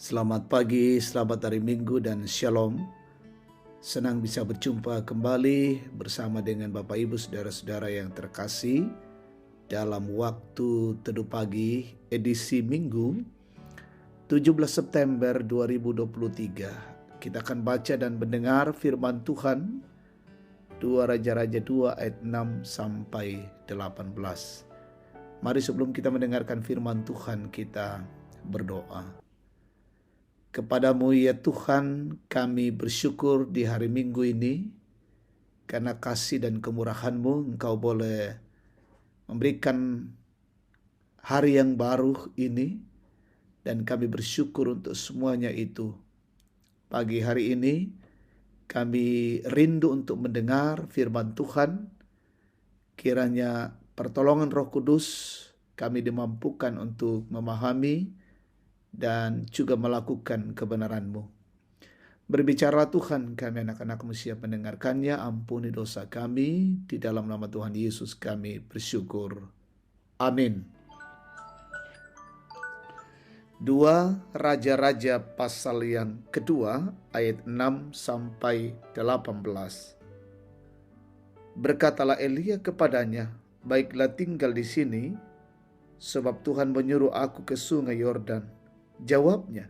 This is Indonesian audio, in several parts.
Selamat pagi, selamat hari Minggu dan Shalom. Senang bisa berjumpa kembali bersama dengan Bapak Ibu Saudara-saudara yang terkasih dalam waktu teduh pagi edisi Minggu 17 September 2023. Kita akan baca dan mendengar firman Tuhan 2 Raja-Raja 2 ayat 6 sampai 18. Mari sebelum kita mendengarkan firman Tuhan, kita berdoa. Kepadamu ya Tuhan, kami bersyukur di hari Minggu ini, karena kasih dan kemurahan-Mu Engkau boleh memberikan hari yang baru ini, dan kami bersyukur untuk semuanya itu. Pagi hari ini kami rindu untuk mendengar firman Tuhan. Kiranya pertolongan Roh Kudus kami dimampukan untuk memahami dan juga melakukan kebenaran-Mu. Berbicara Tuhan, kami anak-anak-Mu siap mendengarkannya. Ampuni dosa kami, di dalam nama Tuhan Yesus kami bersyukur. Amin. 2 Raja-Raja pasal yang kedua ayat 6 sampai 18. Berkatalah Elia kepadanya, "Baiklah tinggal di sini, sebab Tuhan menyuruh aku ke sungai Yordan." Jawabnya,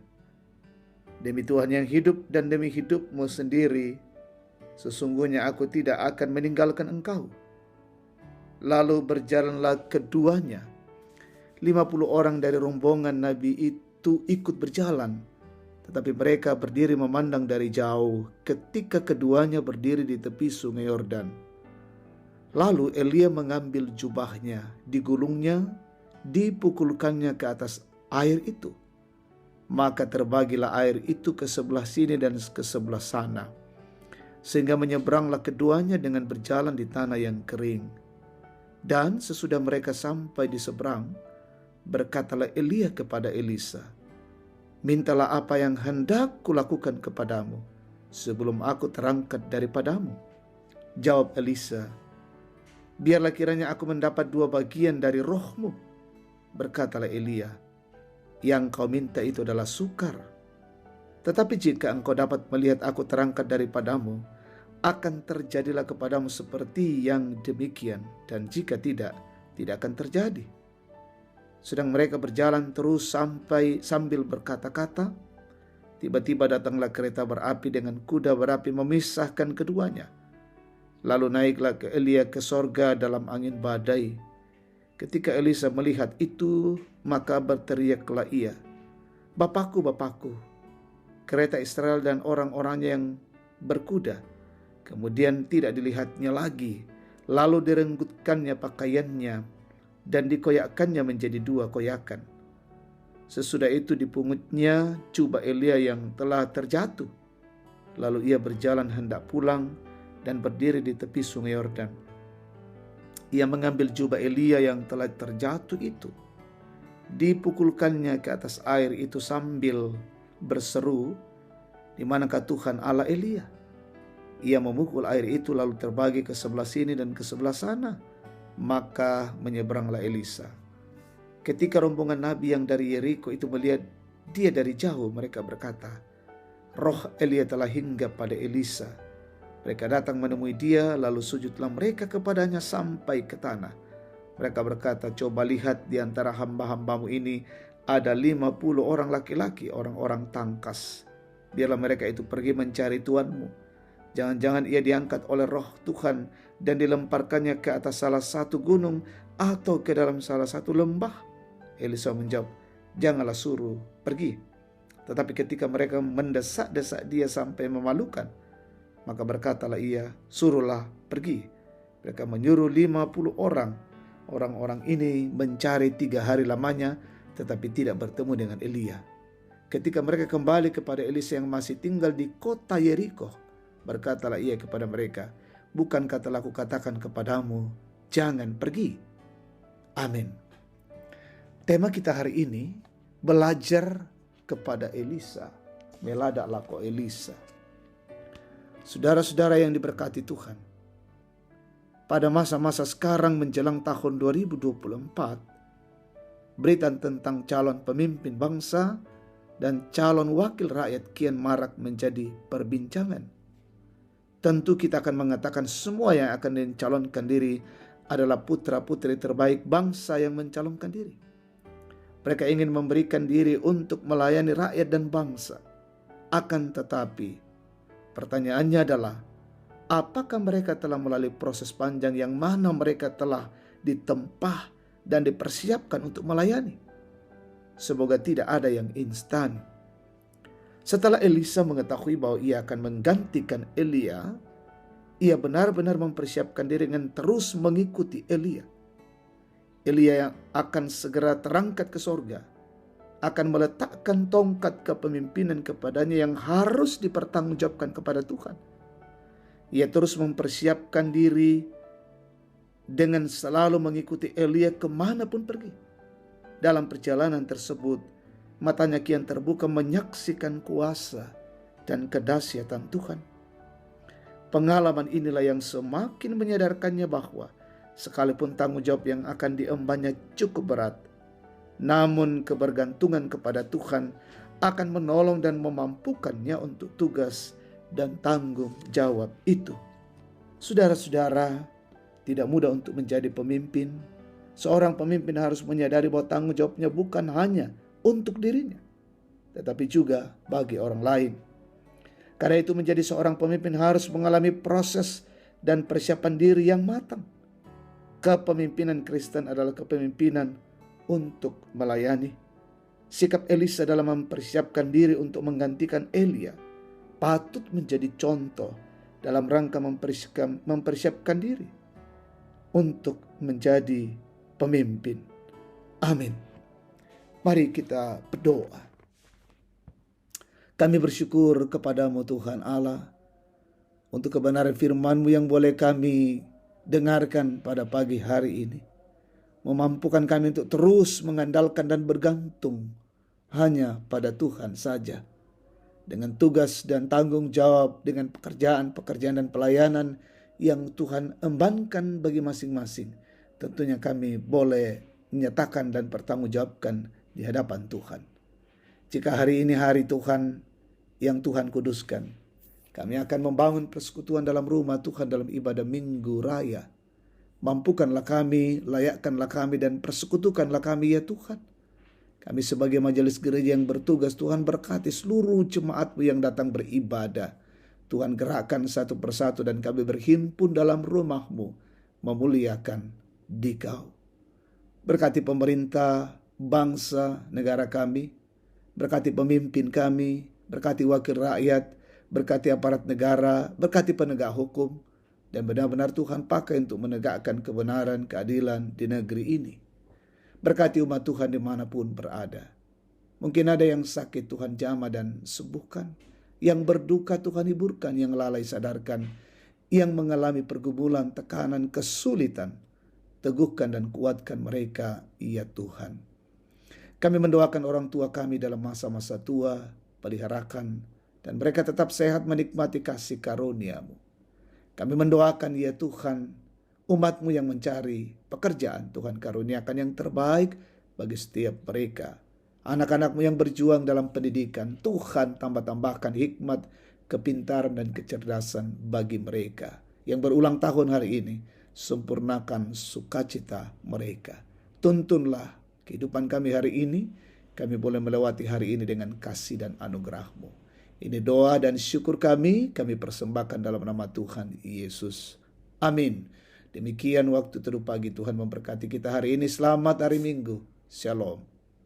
"Demi Tuhan yang hidup dan demi hidupmu sendiri, sesungguhnya aku tidak akan meninggalkan engkau." Lalu berjalanlah keduanya. 50 orang dari rombongan Nabi itu ikut berjalan, tetapi mereka berdiri memandang dari jauh ketika keduanya berdiri di tepi sungai Yordan. Lalu Elia mengambil jubahnya, digulungnya, dipukulkannya ke atas air itu. Maka terbagilah air itu ke sebelah sini dan ke sebelah sana, sehingga menyeberanglah keduanya dengan berjalan di tanah yang kering. Dan sesudah mereka sampai di seberang, berkatalah Elia kepada Elisa, "Mintalah apa yang hendak kulakukan kepadamu sebelum aku terangkat daripadamu." Jawab Elisa, "Biarlah kiranya aku mendapat 2 bagian dari rohmu." Berkatalah Elia, "Yang kau minta itu adalah sukar. Tetapi jika engkau dapat melihat aku terangkat daripadamu, akan terjadilah kepadamu seperti yang demikian. Dan jika tidak, tidak akan terjadi." Sedang mereka berjalan terus sambil berkata-kata, tiba-tiba datanglah kereta berapi dengan kuda berapi memisahkan keduanya. Lalu naiklah ke Elia ke sorga dalam angin badai. Ketika Elisa melihat itu, maka berteriaklah ia, "Bapakku, Bapakku, kereta Israel dan orang-orangnya yang berkuda." Kemudian tidak dilihatnya lagi. Lalu direnggutkannya pakaiannya dan dikoyakkannya menjadi 2 koyakan. Sesudah itu dipungutnya jubah Elia yang telah terjatuh. Lalu ia berjalan hendak pulang dan berdiri di tepi sungai Yordan. Ia mengambil jubah Elia yang telah terjatuh itu, dipukulkannya ke atas air itu sambil berseru, "Di manakah Tuhan Allah Elia?" Ia memukul air itu lalu terbagi ke sebelah sini dan ke sebelah sana. Maka menyeberanglah Elisa. Ketika rombongan Nabi yang dari Yeriko itu melihat dia dari jauh, mereka berkata, "Roh Elia telah hinggap pada Elisa." Mereka datang menemui dia, lalu sujudlah mereka kepadanya sampai ke tanah. Mereka berkata, "Coba lihat, di antara hamba-hambamu ini ada 50 orang laki-laki, orang-orang tangkas. Biarlah mereka itu pergi mencari tuanmu. Jangan-jangan ia diangkat oleh roh Tuhan dan dilemparkannya ke atas salah satu gunung atau ke dalam salah satu lembah." Elisa menjawab, "Janganlah suruh pergi." Tetapi ketika mereka mendesak-desak dia sampai memalukan, maka berkatalah ia, "Suruhlah pergi." Mereka menyuruh 50 orang. Orang-orang ini mencari 3 hari lamanya, tetapi tidak bertemu dengan Elia. Ketika mereka kembali kepada Elisa yang masih tinggal di kota Yeriko, berkatalah ia kepada mereka, "Bukankah telah kukatakan kepadamu, jangan pergi?" Amin. Tema kita hari ini, belajar kepada Elisa. Meladak lako Elisa. Saudara-saudara yang diberkati Tuhan, pada masa-masa sekarang menjelang tahun 2024, berita tentang calon pemimpin bangsa dan calon wakil rakyat kian marak menjadi perbincangan. Tentu kita akan mengatakan semua yang akan mencalonkan diri adalah putra-putri terbaik bangsa yang mencalonkan diri. Mereka ingin memberikan diri untuk melayani rakyat dan bangsa. Akan tetapi, pertanyaannya adalah, apakah mereka telah melalui proses panjang yang mana mereka telah ditempah dan dipersiapkan untuk melayani? Semoga tidak ada yang instan. Setelah Elisa mengetahui bahwa ia akan menggantikan Elia, ia benar-benar mempersiapkan diri dengan terus mengikuti Elia. Elia yang akan segera terangkat ke sorga, akan meletakkan tongkat kepemimpinan kepadanya yang harus dipertanggungjawabkan kepada Tuhan. Ia terus mempersiapkan diri dengan selalu mengikuti Elia kemanapun pergi. Dalam perjalanan tersebut, matanya kian terbuka menyaksikan kuasa dan kedahsyatan Tuhan. Pengalaman inilah yang semakin menyadarkannya bahwa sekalipun tanggung jawab yang akan diembannya cukup berat, namun kebergantungan kepada Tuhan akan menolong dan memampukannya untuk tugas dan tanggung jawab itu. Saudara-saudara, tidak mudah untuk menjadi pemimpin. Seorang pemimpin harus menyadari bahwa tanggung jawabnya bukan hanya untuk dirinya, tetapi juga bagi orang lain. Karena itu menjadi seorang pemimpin harus mengalami proses dan persiapan diri yang matang. Kepemimpinan Kristen adalah kepemimpinan untuk melayani. Sikap Elisa dalam mempersiapkan diri untuk menggantikan Elia patut menjadi contoh dalam rangka mempersiapkan diri untuk menjadi pemimpin. Amin. Mari kita berdoa. Kami bersyukur kepadamu Tuhan Allah untuk kebenaran firman-Mu yang boleh kami dengarkan pada pagi hari ini. Memampukan kami untuk terus mengandalkan dan bergantung hanya pada Tuhan saja. Dengan tugas dan tanggung jawab, dengan pekerjaan dan pelayanan yang Tuhan embankan bagi masing-masing. Tentunya kami boleh menyatakan dan bertanggungjawabkan di hadapan Tuhan. Jika hari ini hari Tuhan yang Tuhan kuduskan, kami akan membangun persekutuan dalam rumah Tuhan dalam ibadah Minggu Raya. Mampukanlah kami, layakkanlah kami, dan persekutukanlah kami ya Tuhan. Kami sebagai majelis gereja yang bertugas, Tuhan berkati seluruh jemaat-Mu yang datang beribadah. Tuhan gerakkan satu persatu dan kami berhimpun dalam rumah-Mu, memuliakan Dikau. Berkati pemerintah, bangsa, negara kami, berkati pemimpin kami, berkati wakil rakyat, berkati aparat negara, berkati penegak hukum, dan benar-benar Tuhan pakai untuk menegakkan kebenaran, keadilan di negeri ini. Berkati umat Tuhan dimanapun berada. Mungkin ada yang sakit, Tuhan jamah dan sembuhkan. Yang berduka Tuhan hiburkan, yang lalai sadarkan, yang mengalami pergumulan, tekanan, kesulitan, teguhkan dan kuatkan mereka, ya Tuhan. Kami mendoakan orang tua kami dalam masa-masa tua, peliharakan, dan mereka tetap sehat menikmati kasih karunia-Mu. Kami mendoakan ya Tuhan, umat-Mu yang mencari pekerjaan, Tuhan karuniakan yang terbaik bagi setiap mereka. Anak-anak-Mu yang berjuang dalam pendidikan, Tuhan tambah-tambahkan hikmat, kepintaran dan kecerdasan bagi mereka. Yang berulang tahun hari ini, sempurnakan sukacita mereka. Tuntunlah kehidupan kami hari ini, kami boleh melewati hari ini dengan kasih dan anugerah-Mu. Ini doa dan syukur kami persembahkan dalam nama Tuhan Yesus. Amin. Demikian waktu teduh pagi, Tuhan memberkati kita hari ini. Selamat hari Minggu. Shalom.